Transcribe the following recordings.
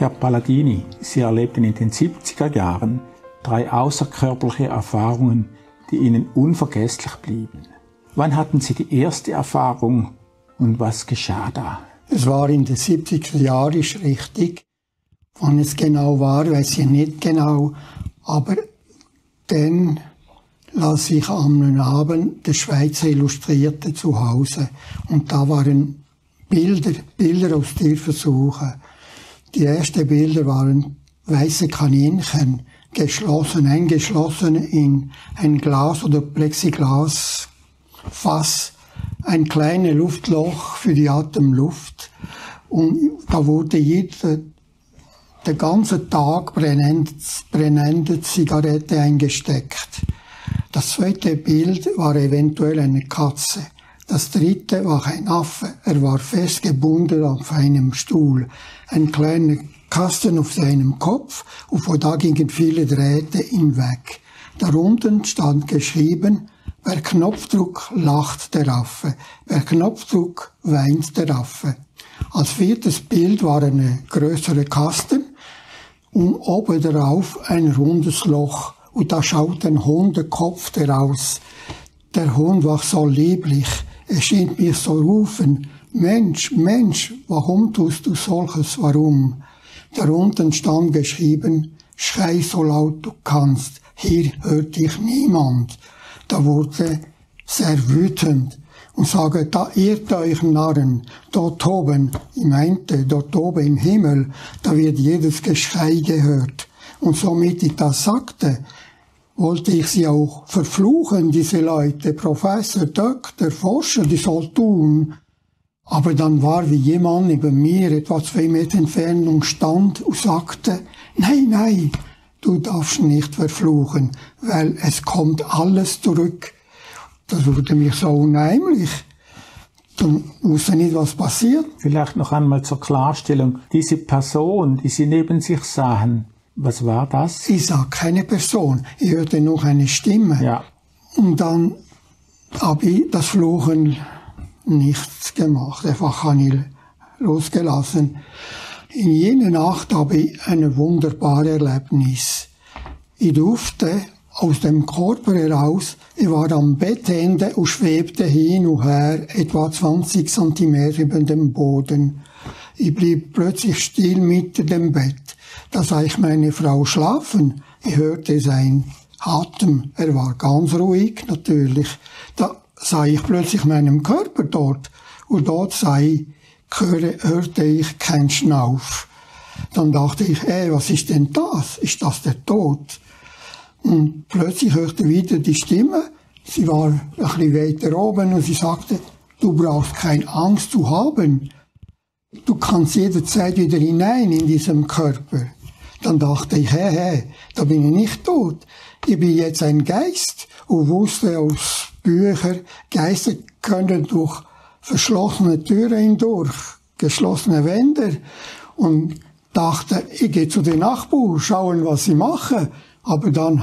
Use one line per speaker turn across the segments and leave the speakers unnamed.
Herr Palladini, Sie erlebten in den 70er Jahren 3 außerkörperliche Erfahrungen, die Ihnen unvergesslich blieben. Wann hatten Sie die erste Erfahrung und was geschah da?
Es war in den 70er Jahren, ist richtig. Wann es genau war, weiß ich nicht genau. Aber dann las ich am Abend der Schweizer Illustrierte zu Hause. Und da waren Bilder aus Tierversuchen. Die ersten Bilder waren weiße Kaninchen, eingeschlossen in ein Glas- oder Plexiglasfass, ein kleines Luftloch für die Atemluft. Und da wurde der ganze Tag brennende Zigarette eingesteckt. Das zweite Bild war eventuell eine Katze. Das dritte war ein Affe. Er war festgebunden auf einem Stuhl. Ein kleiner Kasten auf seinem Kopf und von da gingen viele Drähte hinweg. Darunter stand geschrieben: Per Knopfdruck lacht der Affe, per Knopfdruck weint der Affe. Als viertes Bild war eine größere Kasten und oben darauf ein rundes Loch. Und da schaut ein Hundekopf heraus. Der Hund war so lieblich, er schien mir so rufen: Mensch, Mensch, warum tust du solches, warum? Darunter stand geschrieben: Schrei so laut du kannst, hier hört dich niemand. Da wurde sehr wütend und sage: Da irrt euch Narren, dort oben, ich meinte, dort oben im Himmel, da wird jedes Geschrei gehört. Und somit ich das sagte, wollte ich sie auch verfluchen, diese Leute, Professor, Doktor, Forscher, die soll tun. Aber dann war wie jemand neben mir, etwa 2 Meter Entfernung stand und sagte: Nein, nein, du darfst nicht verfluchen, weil es kommt alles zurück. Das wurde mir so unheimlich. Dann wusste nicht, was passiert.
Vielleicht noch einmal zur Klarstellung. Diese Person, die Sie neben sich sahen, was war das?
Ich sah keine Person. Ich hörte noch eine Stimme.
Ja.
Und dann habe ich das Fluchen nichts gemacht. Einfach habe ich losgelassen. In jener Nacht habe ich ein wunderbares Erlebnis. Ich durfte aus dem Körper heraus, ich war am Bettende und schwebte hin und her, etwa 20 Zentimeter über dem Boden. Ich blieb plötzlich still mitten dem Bett. Da sah ich meine Frau schlafen. Ich hörte sein Atem. Er war ganz ruhig, natürlich. Da sah ich plötzlich meinen Körper dort. Und dort hörte ich keinen Schnauf. Dann dachte ich: was ist denn das? Ist das der Tod? Und plötzlich hörte ich wieder die Stimme. Sie war ein bisschen weiter oben und sie sagte: Du brauchst keine Angst zu haben. Du kannst jederzeit wieder hinein in diesem Körper. Dann dachte ich: da bin ich nicht tot. Ich bin jetzt ein Geist und wusste aus Büchern, Geister können durch verschlossene Türen hindurch, geschlossene Wände, und dachte, ich gehe zu den Nachbarn, schauen, was sie machen. Aber dann,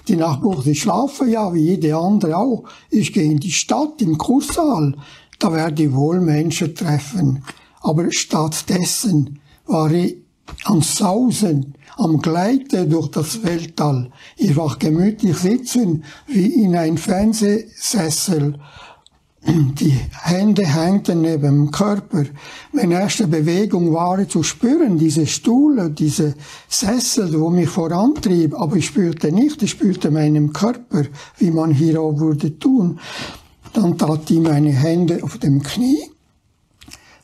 die Nachbarn, die schlafen ja, wie jede andere auch. Ich gehe in die Stadt, im Kursaal, da werde ich wohl Menschen treffen. Aber stattdessen war ich am Sausen, am Gleiten durch das Weltall. Ich war gemütlich sitzen, wie in einem Fernsehsessel. Die Hände hängten neben dem Körper. Meine erste Bewegung war zu spüren, diese Stuhl, diese Sessel, wo mich vorantrieb. Aber ich spürte nicht, ich spürte meinen Körper, wie man hier auch würde tun. Dann tat ich meine Hände auf dem Knie,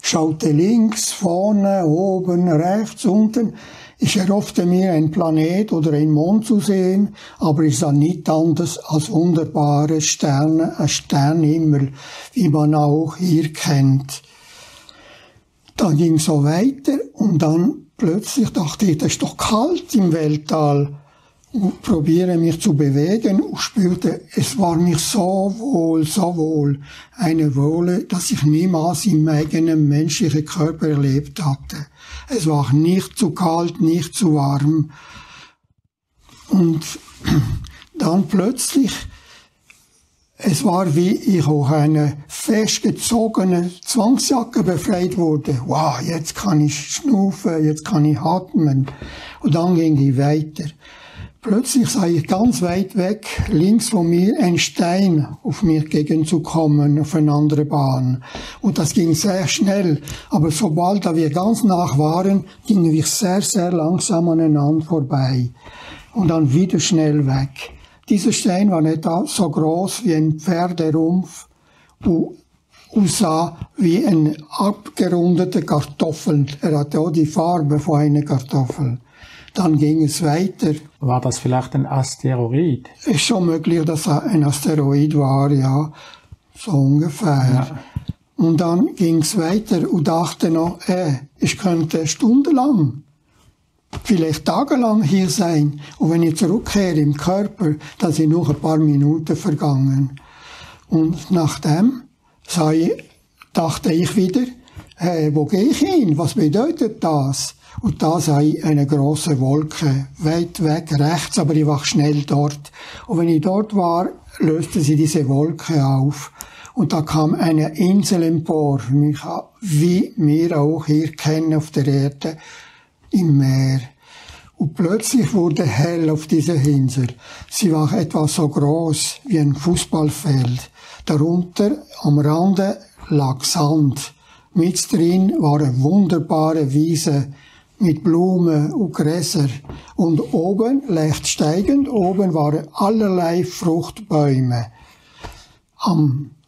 schaute links, vorne, oben, rechts, unten. Ich erhoffte mir, einen Planet oder einen Mond zu sehen, aber ich sah nichts anderes als wunderbare Sterne, ein Sternenhimmel, wie man auch hier kennt. Dann ging es so weiter und dann plötzlich dachte ich, das ist doch kalt im Weltall. Und probiere mich zu bewegen und spürte, es war mir so wohl, eine Wohle, dass ich niemals in meinem eigenen menschlichen Körper erlebt hatte. Es war nicht zu kalt, nicht zu warm. Und dann plötzlich es war, wie ich auch eine festgezogene Zwangsjacke befreit wurde. Wow, jetzt kann ich schnaufen, jetzt kann ich atmen. Und dann ging ich weiter. Plötzlich sah ich ganz weit weg, links von mir, ein Stein auf mir gegenzukommen, auf eine andere Bahn. Und das ging sehr schnell. Aber sobald wir ganz nach waren, gingen wir sehr, sehr langsam aneinander vorbei. Und dann wieder schnell weg. Dieser Stein war etwa so groß wie ein Pferderumpf und aussah wie eine abgerundete Kartoffel. Er hatte auch die Farbe von einer Kartoffel. Dann ging es weiter.
War das vielleicht ein Asteroid?
Es ist schon möglich, dass er ein Asteroid war, ja. So ungefähr. Ja. Und dann ging es weiter und dachte noch, ich könnte stundenlang, vielleicht tagelang hier sein. Und wenn ich zurückkehre im Körper, dann sind noch ein paar Minuten vergangen. Und nachdem dachte ich wieder, wo gehe ich hin? Was bedeutet das? Und da sah ich eine große Wolke, weit weg rechts, aber ich war schnell dort. Und wenn ich dort war, löste sie diese Wolke auf. Und da kam eine Insel empor, wie wir auch hier kennen auf der Erde, im Meer. Und plötzlich wurde hell auf dieser Insel. Sie war etwa so groß wie ein Fußballfeld. Darunter am Rande lag Sand. Mit drin war eine wunderbare Wiese mit Blumen und Gräser. Und oben, leicht steigend, oben waren allerlei Fruchtbäume.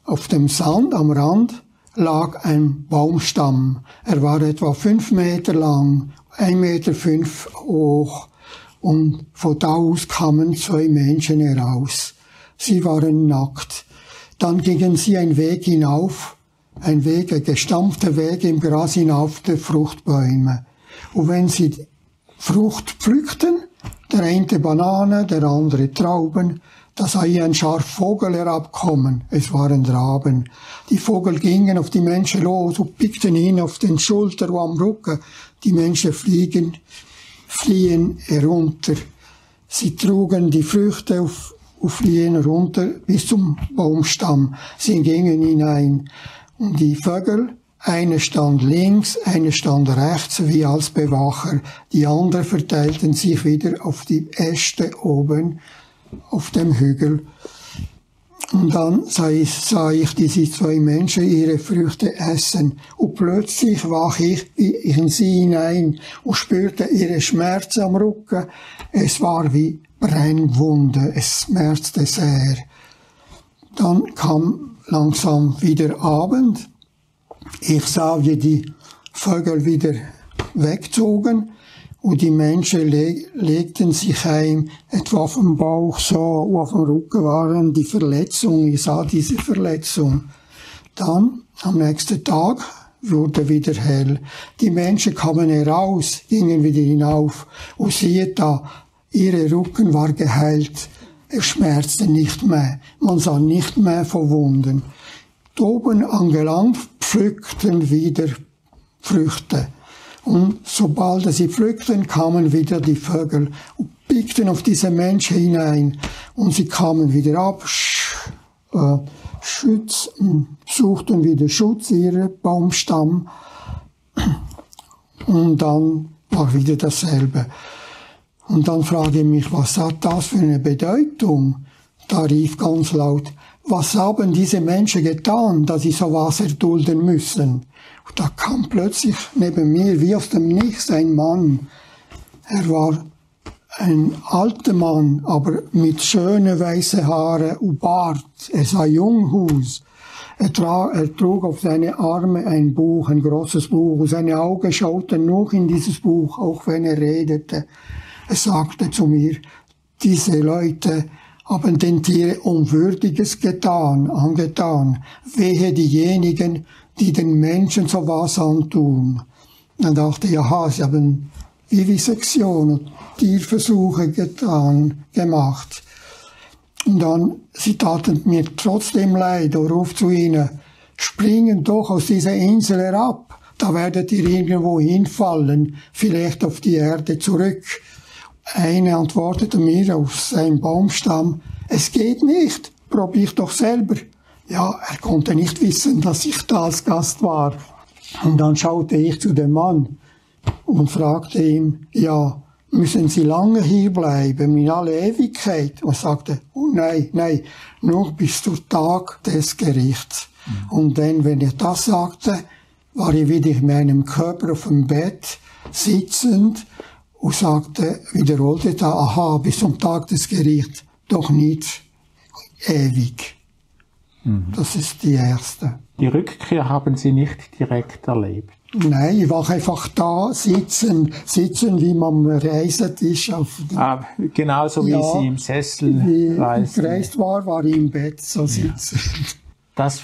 Auf dem Sand am Rand lag ein Baumstamm. Er war etwa 5 Meter lang, 1,5 Meter hoch. Und von da aus kamen 2 Menschen heraus. Sie waren nackt. Dann gingen sie einen Weg hinauf, ein gestampfter Weg im Gras hinauf der Fruchtbäume. Und wenn sie Frucht pflückten, der eine Banane, der andere Trauben, da sah ich ein scharfer Vogel herabkommen. Es waren Raben. Die Vogel gingen auf die Menschen los und pickten ihn auf den Schulter und am Rücken. Die Menschen fliehen herunter. Sie trugen die Früchte fliehen runter bis zum Baumstamm. Sie gingen hinein. Und die Vögel, eine stand links, eine stand rechts, wie als Bewacher. Die anderen verteilten sich wieder auf die Äste oben auf dem Hügel. Und dann sah ich diese 2 Menschen ihre Früchte essen. Und plötzlich wach ich in sie hinein und spürte ihre Schmerzen am Rücken. Es war wie Brennwunde, es schmerzte sehr. Dann kam langsam wieder Abend. Ich sah, wie die Vögel wieder wegzogen und die Menschen legten sich heim, etwa auf dem Bauch so, und auf dem Rücken waren die Verletzungen. Ich sah diese Verletzung. Dann, am nächsten Tag, wurde wieder hell. Die Menschen kamen heraus, gingen wieder hinauf und siehe da, ihre Rücken war geheilt. Es schmerzte nicht mehr. Man sah nicht mehr von Wunden. Oben angelangt, pflückten wieder Früchte. Und sobald sie pflückten, kamen wieder die Vögel und pickten auf diese Menschen hinein. Und sie kamen wieder ab, suchten wieder Schutz, ihren Baumstamm. Und dann war wieder dasselbe. Und dann frage ich mich, was hat das für eine Bedeutung? Da rief ganz laut, was haben diese Menschen getan, dass sie sowas erdulden müssen? Und da kam plötzlich neben mir, wie aus dem Nichts, ein Mann. Er war ein alter Mann, aber mit schönen weißen Haaren und Bart. Er sah jung aus. Er trug auf seine Arme ein Buch, ein großes Buch. Und seine Augen schauten noch in dieses Buch, auch wenn er redete. Er sagte zu mir, diese Leute haben den Tieren Unwürdiges angetan. Wehe diejenigen, die den Menschen so was antun. Dann dachte ich, aha, sie haben Vivisektion und Tierversuche gemacht. Und dann, sie taten mir trotzdem leid und ruft zu ihnen, springen doch aus dieser Insel herab, da werdet ihr irgendwo hinfallen, vielleicht auf die Erde zurück. Eine antwortete mir auf seinen Baumstamm, es geht nicht, probier doch selber. Ja, er konnte nicht wissen, dass ich da als Gast war. Und dann schaute ich zu dem Mann und fragte ihn, ja, müssen Sie lange hier bleiben, in alle Ewigkeit? Und sagte, oh nein, nur bis zum Tag des Gerichts. Und dann, wenn er das sagte, war ich wieder in meinem Körper auf dem Bett, sitzend, und wiederholte da, aha, bis zum Tag des Gerichts, doch nicht ewig. Das ist die erste.
Die Rückkehr haben Sie nicht direkt erlebt?
Nein, ich war einfach da, sitzen, wie man am Reisetisch auf
genauso wie Sie im Sessel
gereist war ich im Bett so sitzen.
Das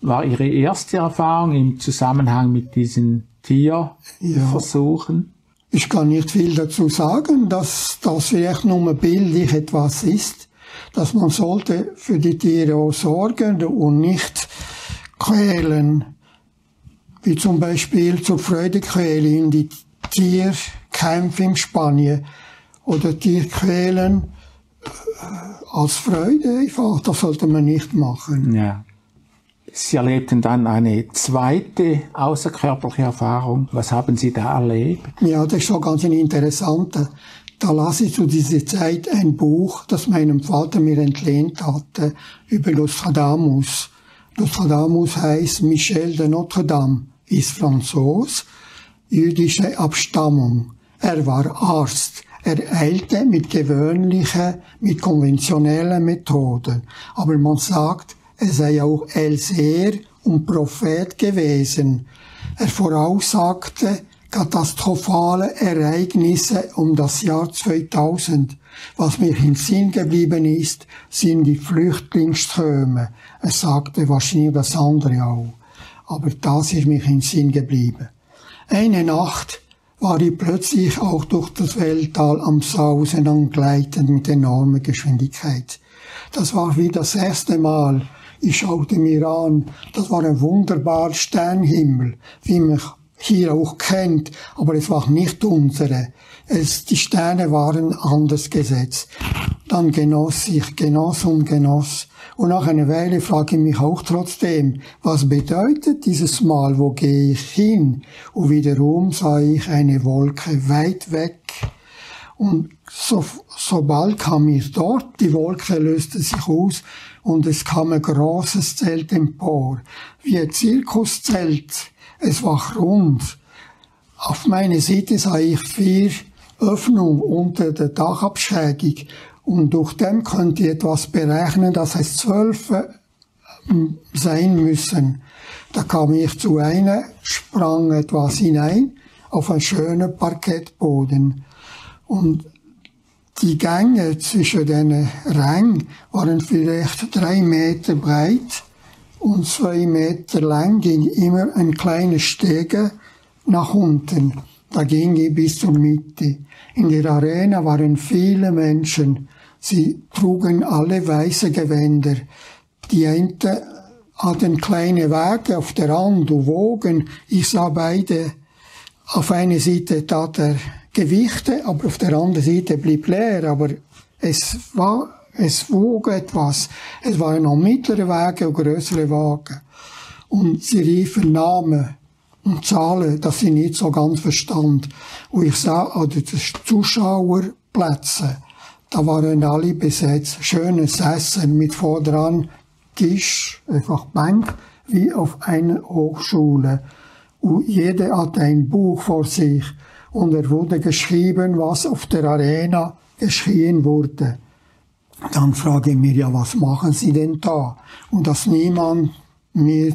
war Ihre erste Erfahrung im Zusammenhang mit diesen Tierversuchen?
Ich kann nicht viel dazu sagen, dass das vielleicht nur bildlich etwas ist, dass man sollte für die Tiere auch sorgen und nicht quälen. Wie zum Beispiel zur Freudequäle in die Tierkämpfe in Spanien oder Tierquälen als Freude, das sollte man nicht machen.
Ja. Sie erlebten dann eine zweite außerkörperliche Erfahrung. Was haben Sie da erlebt?
Ja, das ist schon ganz interessant. Da las ich zu dieser Zeit ein Buch, das meinem Vater mir entlehnt hatte, über Nostradamus. Nostradamus heißt Michel de Notre Dame, ist Franzos, jüdische Abstammung. Er war Arzt. Er heilte mit konventionellen Methoden. Aber man sagt, er sei auch Hellseher und Prophet gewesen. Er voraussagte katastrophale Ereignisse um das Jahr 2000. Was mir in Sinn geblieben ist, sind die Flüchtlingsströme. Er sagte wahrscheinlich das andere auch. Aber das ist mir in Sinn geblieben. Eine Nacht war ich plötzlich auch durch das Weltall am Sausen und Gleiten mit enormer Geschwindigkeit. Das war wie das erste Mal. Ich schaute mir an, das war ein wunderbarer Sternhimmel, wie man hier auch kennt, aber es war nicht unsere. Die Sterne waren anders gesetzt. Dann genoss ich, genoss. Und nach einer Weile frage ich mich auch trotzdem, was bedeutet dieses Mal, wo gehe ich hin? Und wiederum sah ich eine Wolke weit weg. Und sobald kam ich dort, die Wolke löste sich aus und es kam ein großes Zelt empor, wie ein Zirkuszelt. Es war rund. Auf meiner Seite sah ich 4 Öffnungen unter der Dachabschrägung und durch dem konnte ich etwas berechnen, dass es 12 sein müssen. Da kam ich zu einer, sprang etwas hinein auf einen schönen Parkettboden. Und die Gänge zwischen den Rängen waren vielleicht 3 Meter breit und 2 Meter lang, ging immer ein kleiner Stege nach unten. Da ging ich bis zur Mitte. In der Arena waren viele Menschen. Sie trugen alle weiße Gewänder. Die einen hatten kleine Wagen auf der Hand und wogen. Ich sah beide. Auf einer Seite tat er Gewichte, aber auf der anderen Seite blieb leer. Aber es wog etwas. Es waren noch mittlere Wagen und größere Wagen. Und sie riefen Namen und Zahlen, das ich nicht so ganz verstand. Und ich sah an den Zuschauerplätzen, da waren alle besetzt. Schöne Sessel mit vordran Tisch, einfach Bank, wie auf einer Hochschule. Und jeder hatte ein Buch vor sich. Und er wurde geschrieben, was auf der Arena geschrien wurde. Dann frage ich mich, ja, was machen Sie denn da? Und dass niemand mir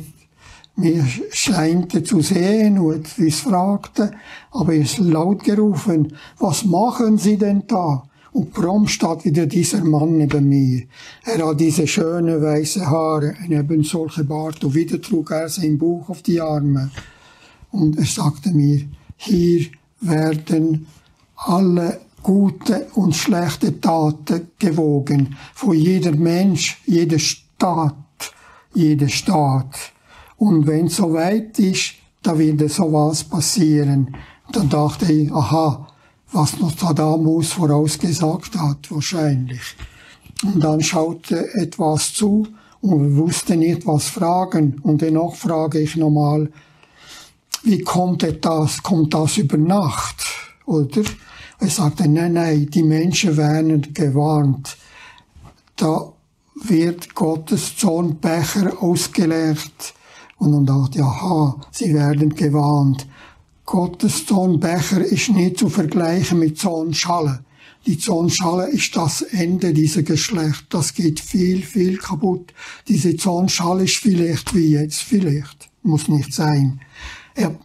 scheinte zu sehen und es fragte, aber es laut gerufen, was machen Sie denn da? Und prompt stand wieder dieser Mann neben mir. Er hat diese schöne weiße Haare, eben solche Bart, und wieder trug er sein Buch auf die Arme. Und er sagte mir, hier werden alle gute und schlechte Taten gewogen, von jeder Mensch, jeder Staat. Und wenn es soweit ist, da wird sowas passieren. Dann dachte ich, aha, was Nostradamus vorausgesagt hat, wahrscheinlich. Und dann schaute etwas zu und wusste nicht, was fragen. Und dennoch frage ich nochmal, wie kommt das? Kommt das über Nacht? Oder? Er sagte, nein, die Menschen werden gewarnt. Da wird Gottes Zornbecher ausgeleert. Und dann dachte ich, aha, sie werden gewarnt. Gottes Zornbecher ist nicht zu vergleichen mit Zornschale. Die Zornschale ist das Ende dieser Geschlecht. Das geht viel kaputt. Diese Zornschale ist vielleicht wie jetzt, vielleicht. Muss nicht sein.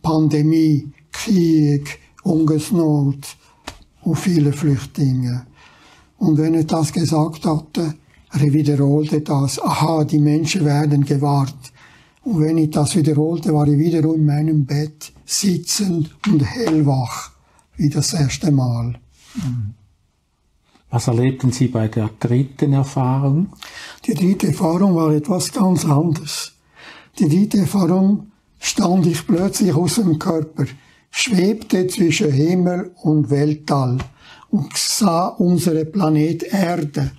Pandemie, Krieg, Hungersnot und viele Flüchtlinge. Und wenn er das gesagt hatte, er wiederholte das. Aha, die Menschen werden gewahrt. Und wenn ich das wiederholte, war ich wieder in meinem Bett, sitzend und hellwach, wie das erste Mal.
Was erlebten Sie bei der dritten Erfahrung?
Die dritte Erfahrung war etwas ganz anderes. Die dritte Erfahrung stand ich plötzlich aus dem Körper, schwebte zwischen Himmel und Weltall und sah unsere Planet Erde.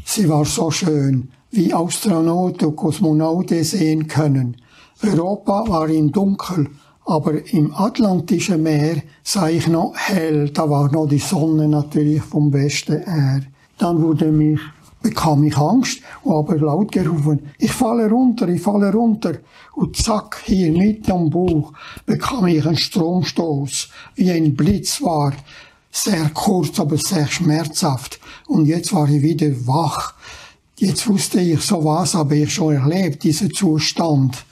Sie war so schön, wie Astronauten und Kosmonauten sehen können. Europa war im Dunkel, aber im Atlantischen Meer sah ich noch hell, da war noch die Sonne natürlich vom Westen her. Dann bekam ich Angst und habe laut gerufen, ich falle runter. Und zack, hier mitten am Bauch bekam ich einen Stromstoß, wie ein Blitz war. Sehr kurz, aber sehr schmerzhaft. Und jetzt war ich wieder wach. Jetzt wusste ich, so was habe ich schon erlebt, dieser Zustand.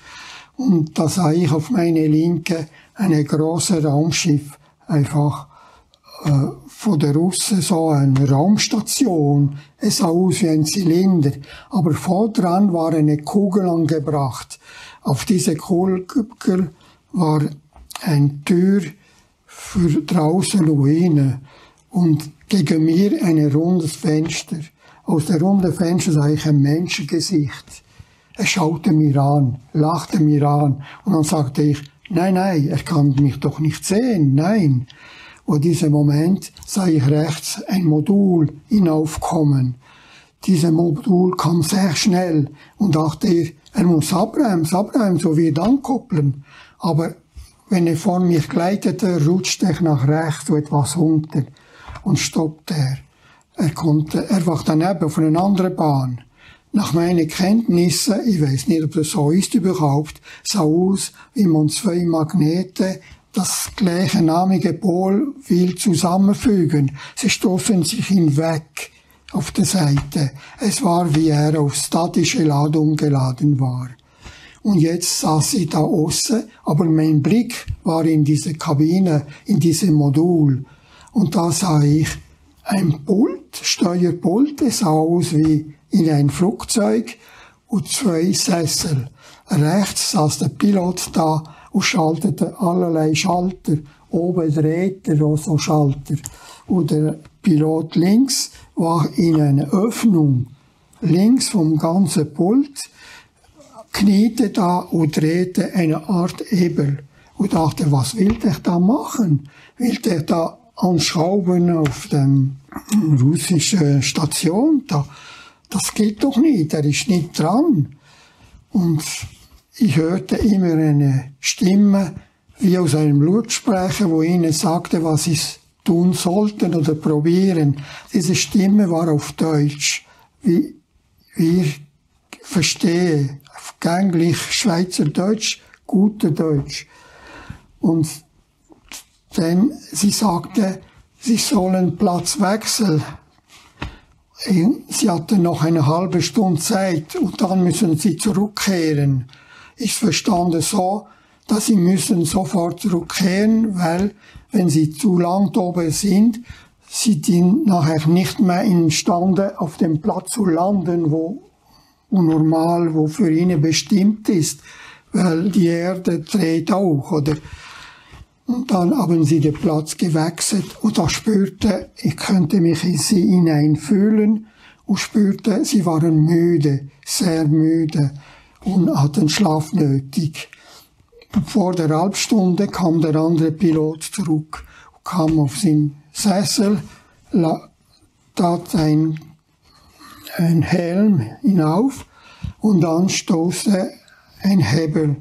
Und da sah ich auf meine Linke ein großes Raumschiff, einfach von der Russen so eine Raumstation. Es sah aus wie ein Zylinder, aber vor dran war eine Kugel angebracht. Auf diese Kugel war eine Tür für draußen und innen und gegen mir ein rundes Fenster. Aus der runden Fenster sah ich ein Menschengesicht. Er schaute mir an, lachte mir an und dann sagte ich, nein, er kann mich doch nicht sehen, nein. Und in diesem Moment sah ich rechts ein Modul hinaufkommen. Dieses Modul kam sehr schnell und dachte, er muss abbremsen, so wie ankoppeln. Aber wenn er vor mir gleitete, rutschte ich nach rechts so etwas runter und stoppte er. Er war daneben auf einer anderen Bahn. Nach meinen Kenntnissen, ich weiß nicht, ob das so ist überhaupt, sah aus, wie man zwei Magnete das gleichnamige Pol will zusammenfügen. Sie stoßen sich hinweg auf der Seite. Es war, wie er auf statische Ladung geladen war. Und jetzt saß ich da aussen, aber mein Blick war in diese Kabine, in diesem Modul. Und da sah ich ein Pult, Steuerpult, es sah aus wie in ein Flugzeug und zwei Sessel. Rechts saß der Pilot da und schaltete allerlei Schalter. Oben dreht er auch so Schalter. Und der Pilot links war in einer Öffnung. Links vom ganzen Pult kniete da und drehte eine Art Hebel. Und dachte, was will der da machen? Will der da anschrauben auf dem russischen Station? Das geht doch nicht, er ist nicht dran. Und ich hörte immer eine Stimme, wie aus einem Lautsprecher, wo ihnen sagte, was sie tun sollten oder probieren. Diese Stimme war auf Deutsch, wie ich verstehe, auf gänglich Schweizerdeutsch, guter Deutsch. Und dann, sie sagte, sie sollen Platz wechseln. Sie hatten noch eine halbe Stunde Zeit und dann müssen sie zurückkehren. Ich verstand es so, dass sie müssen sofort zurückkehren, weil wenn sie zu lang oben sind, sie sind nachher nicht mehr imstande, auf dem Platz zu landen, wo für ihnen bestimmt ist, weil die Erde dreht auch, oder? Und dann haben sie den Platz gewechselt und da spürte, ich könnte mich in sie hineinfühlen und spürte, sie waren müde, sehr müde und hatten Schlaf nötig. Und vor der Halbstunde kam der andere Pilot zurück und kam auf seinen Sessel, tat ein ein Helm hinauf und dann stoßte ein Hebel.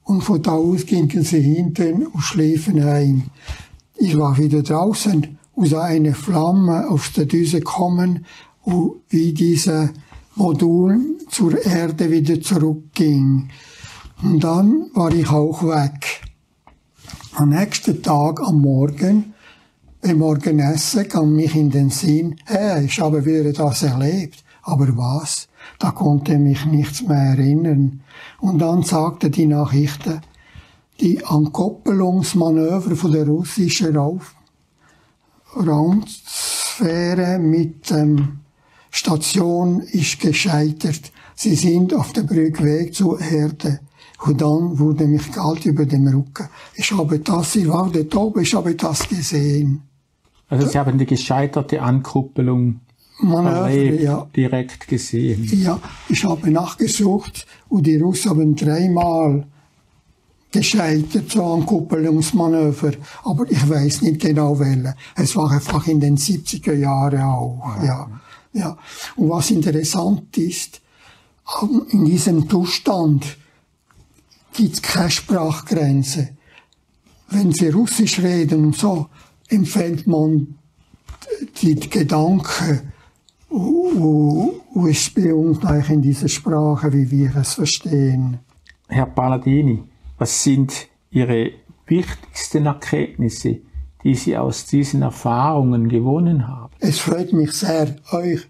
Und von da aus gingen sie hinten und schliefen ein. Ich war wieder draußen und sah eine Flamme aus der Düse kommen, wie dieser Modul zur Erde wieder zurückging. Und dann war ich auch weg. Am nächsten Tag, am Morgen, beim Morgenessen, kam mich in den Sinn, hey, ich habe wieder das erlebt. Aber was? Da konnte mich nichts mehr erinnern. Und dann sagte die Nachrichten, die Ankoppelungsmanöver von der russischen Raumsphäre mit Station ist gescheitert. Sie sind auf dem Rückweg zur Erde. Und dann wurde mich kalt über dem Rücken. Ich war dort oben, ich habe das gesehen.
Also Sie haben die gescheiterte Ankuppelung erlebt, direkt gesehen.
Ja, ich habe nachgesucht und die Russen haben 3-mal gescheitert, so Ankuppelungsmanöver. Aber ich weiß nicht genau welche. Es war einfach in den 70er Jahren auch. Ja. Und was interessant ist, in diesem Zustand gibt es keine Sprachgrenze. Wenn Sie Russisch reden und so, empfängt man die Gedanken und es bei uns gleich in dieser Sprache, wie wir es verstehen.
Herr Palladini, was sind Ihre wichtigsten Erkenntnisse, die Sie aus diesen Erfahrungen gewonnen haben?
Es freut mich sehr, euch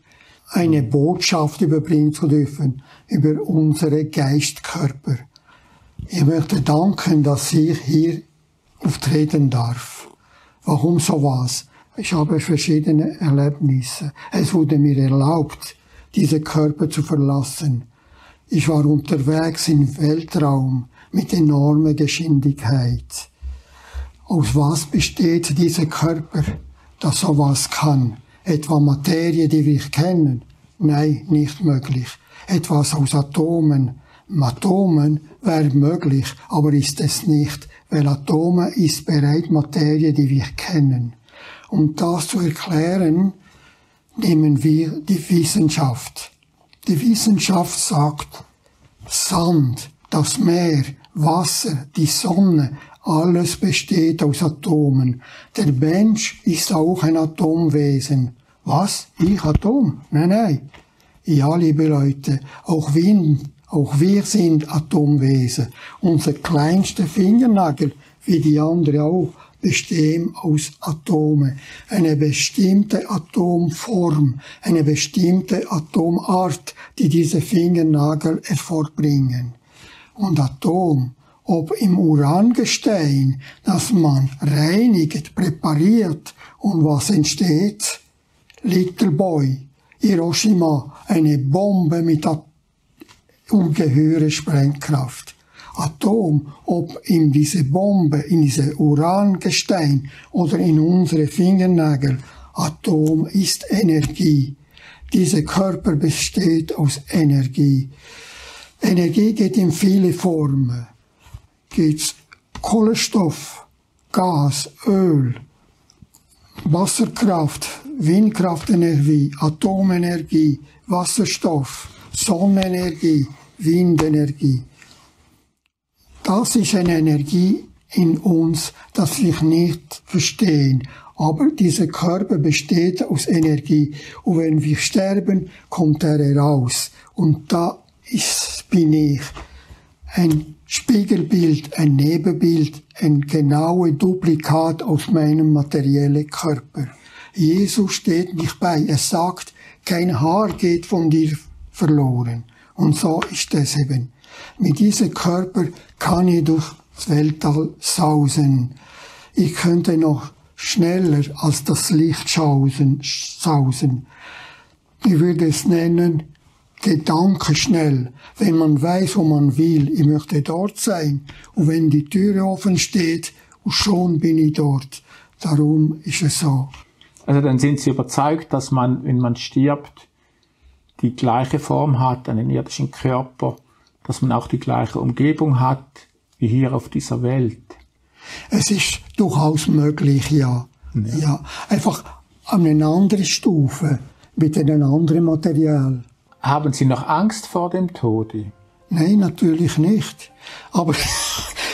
eine Botschaft überbringen zu dürfen über unsere Geistkörper. Ich möchte danken, dass ich hier auftreten darf. Warum sowas? Ich habe verschiedene Erlebnisse. Es wurde mir erlaubt, diese Körper zu verlassen. Ich war unterwegs im Weltraum mit enormer Geschwindigkeit. Aus was besteht dieser Körper, das sowas kann? Etwa Materie, die wir kennen? Nein, nicht möglich. Etwas aus Atomen. Atomen wäre möglich, aber ist es nicht, weil Atome ist bereits Materie, die wir kennen. Um das zu erklären, nehmen wir die Wissenschaft. Die Wissenschaft sagt, Sand, das Meer, Wasser, die Sonne, alles besteht aus Atomen. Der Mensch ist auch ein Atomwesen. Was? Ich Atom? Nein. Ja, liebe Leute, auch wir sind Atomwesen. Unser kleinster Fingernagel, wie die anderen auch, bestehen aus Atomen. Eine bestimmte Atomform, eine bestimmte Atomart, die diese Fingernagel hervorbringen. Und Atom, ob im Urangestein, das man reinigt, präpariert, und was entsteht? Little Boy, Hiroshima, eine Bombe mit ungeheurer Sprengkraft. Atom, ob in diese Bombe, in diese Urangestein oder in unsere Fingernägel, Atom ist Energie. Dieser Körper besteht aus Energie. Energie geht in viele Formen. Gibt's Kohlenstoff, Gas, Öl, Wasserkraft, Windkraftenergie, Atomenergie, Wasserstoff, Sonnenenergie, Windenergie. Das ist eine Energie in uns, das wir nicht verstehen. Aber dieser Körper besteht aus Energie. Und wenn wir sterben, kommt er heraus. Und da bin ich. Ein Spiegelbild, ein Nebenbild, ein genaues Duplikat aus meinem materiellen Körper. Jesus steht nicht bei. Er sagt, kein Haar geht von dir verloren. Und so ist es eben. Mit diesem Körper kann ich durchs Weltall sausen. Ich könnte noch schneller als das Licht sausen. Ich würde es nennen, gedankenschnell. Wenn man weiß, wo man will, ich möchte dort sein. Und wenn die Türe offen steht, und schon bin ich dort. Darum ist es so.
Also dann sind Sie überzeugt, dass man, wenn man stirbt, die gleiche Form hat, einen irdischen Körper, dass man auch die gleiche Umgebung hat, wie hier auf dieser Welt.
Es ist durchaus möglich, ja. Ja. Einfach an einer anderen Stufe. mit einem anderen Material.
Haben Sie noch Angst vor dem Tode?
Nein, natürlich nicht. Aber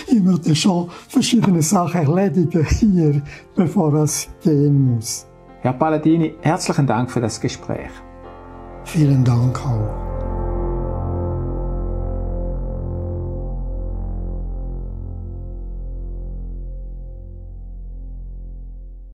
ich würde schon verschiedene Sachen erledigen hier, bevor es gehen muss.
Herr Palladini, herzlichen Dank für das Gespräch.
Vielen Dank auch.